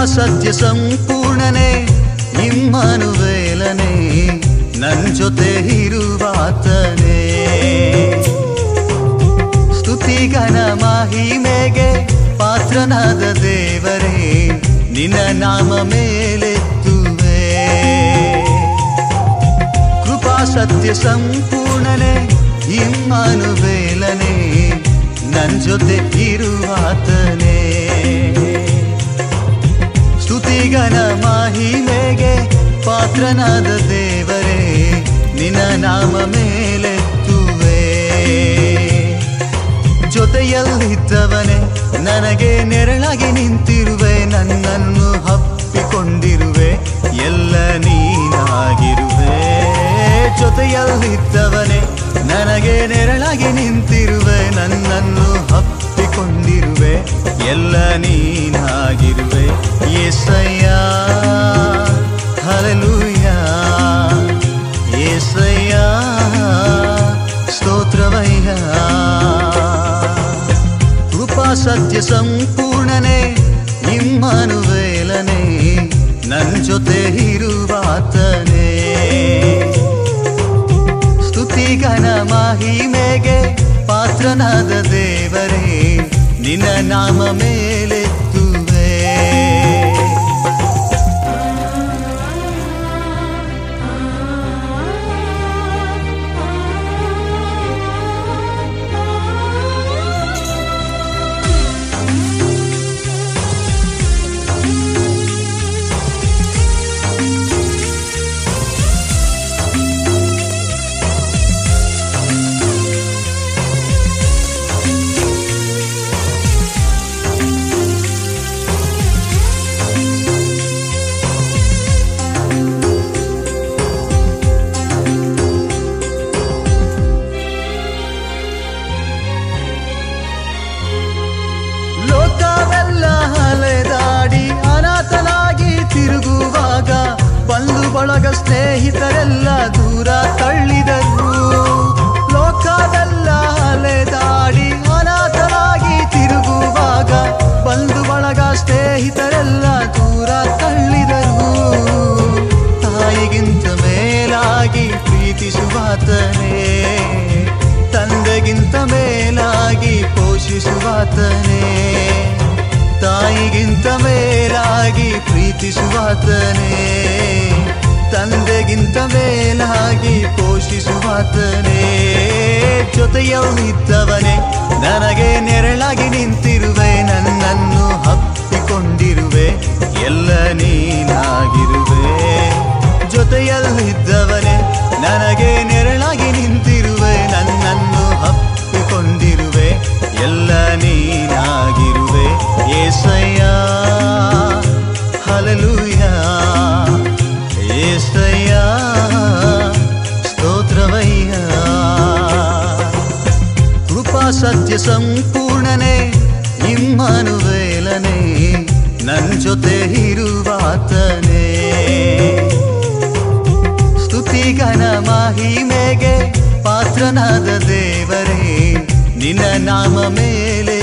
ಸತ್ಯ ಸಂಪೂರ್ಣನೆ ಇಮ್ಮಾನುವೇಲನೆ ನನ್ ಜೊತೆ ಇರುವಾತನೇ ಸ್ತುತಿಗನ ಮಹಿಮೆಗೆ ಪಾತ್ರನಾದ ದೇವರೇ ನಿನ್ನ ನಾಮ ಮೇಲೆತ್ತುವೆ ಕೃಪಾ ಸತ್ಯ ಸಂಪೂರ್ಣನೆ ಇಮ್ಮಾನುವೇಲನೆ ನನ್ ಜೊತೆ ಇರುವಾತನೇ ಸ್ತುತಿಗನ ಮಹಿಮೆಗೆ ಪಾತ್ರನಾದ ದೇವರೇ ನಿನ್ನ ನಾಮ ಮೇಲೆತ್ತುವೆ ಜೊತೆಯಲ್ಲಿದ್ದವನೇ ನನಗೆ ನೆರಳಾಗಿ ನಿಂತಿರುವೆ ನನ್ನನ್ನು ಹಪ್ಪಿಕೊಂಡಿರುವೆ ಎಲ್ಲ ನೀನಾಗಿರುವೆ ಜೊತೆಯಲ್ಲಿದ್ದವನೇ ನನಗೆ ನೆರಳಾಗಿ ನಿಂತಿರುವೆ ನನ್ನನ್ನು ಹಪ್ಪಿಕೊಂಡಿರುವೆ ಎಲ್ಲ ನೀನಾಗಿರುವೆ ಯೇಸಯ್ಯ ಹಲ್ಲೆಲೂಯ ಯೇಸಯ್ಯ ಸ್ತೋತ್ರವಯ್ಯ ಕೃಪಾ ಸತ್ಯ ಸಂಪೂರ್ಣನೆ ಇಮ್ಮಾನುವೇಲನೆ ನನ್ ಜೊತೆ ಇರುವಾತನೇ ಸ್ತುತಿಗನ ಮಹಿಮೆಗೆ ಪಾತ್ರನಾದ ದೇವರೇ ನಿನ್ನ ನಾಮ ಮೇಲೆತ್ತುವೆ ಬಳಗ ಸ್ನೇಹಿತರೆಲ್ಲ ದೂರ ತಳ್ಳಿದರು ಲೋಕವೆಲ್ಲ ಅಲೆದಾಡಿ ಅನಾಥರಾಗಿ ತಿರುಗುವಾಗ ಬಂಧು ಬಳಗ ಸ್ನೇಹಿತರೆಲ್ಲ ದೂರ ತಳ್ಳಿದರು ತಾಯಿಗಿಂತ ಮೇಲಾಗಿ ಪ್ರೀತಿಸುವಾತನೇ ತಂದೆಗಿಂತ ಮೇಲಾಗಿ ಪೋಷಿಸುವಾತನೇ ತಾಯಿಗಿಂತ ಮೇಲಾಗಿ ಪ್ರೀತಿಸುವಾತನೇ ತಂದೆಗಿಂತ ಮೇಲಾಗಿ ಪೋಷಿಸುವಾತನೇ ಜೊತೆಯಲ್ಲಿದ್ದವನೇ ನನಗೆ ನೆರಳಾಗಿ ನಿಂತಿರುವೆ ನನ್ನನ್ನು ಹಪ್ಪಿಕೊಂಡಿರುವೆ ಎಲ್ಲ ನೀನಾಗಿರುವೆ ಜೊತೆಯಲ್ಲಿದ್ದವನೇ ನನಗೆ ನೆರಳಾಗಿ ನಿಂತಿರುವೆ ನನ್ನನ್ನು ಹಪ್ಪಿಕೊಂಡಿರುವೆ ಎಲ್ಲ ನೀನಾಗಿರುವೆ ಯೇಸಯ್ಯ ಹಲ್ಲೆಲೂಯ ಯೇಸಯ್ಯ ಸ್ತೋತ್ರವಯ್ಯ ಕೃಪಾ ಸತ್ಯ ಸಂಪೂರ್ಣನೆ ಇಮ್ಮಾನುವೇಲನೆ ನನ್ ಜೊತೆ ಇರುವಾತನೇ ಸ್ತುತಿಗನ ಮಹಿಮೆಗೆ ಪಾತ್ರನಾದ ದೇವರೇ ನಿನ್ನ ನಾಮ ಮೇಲೆ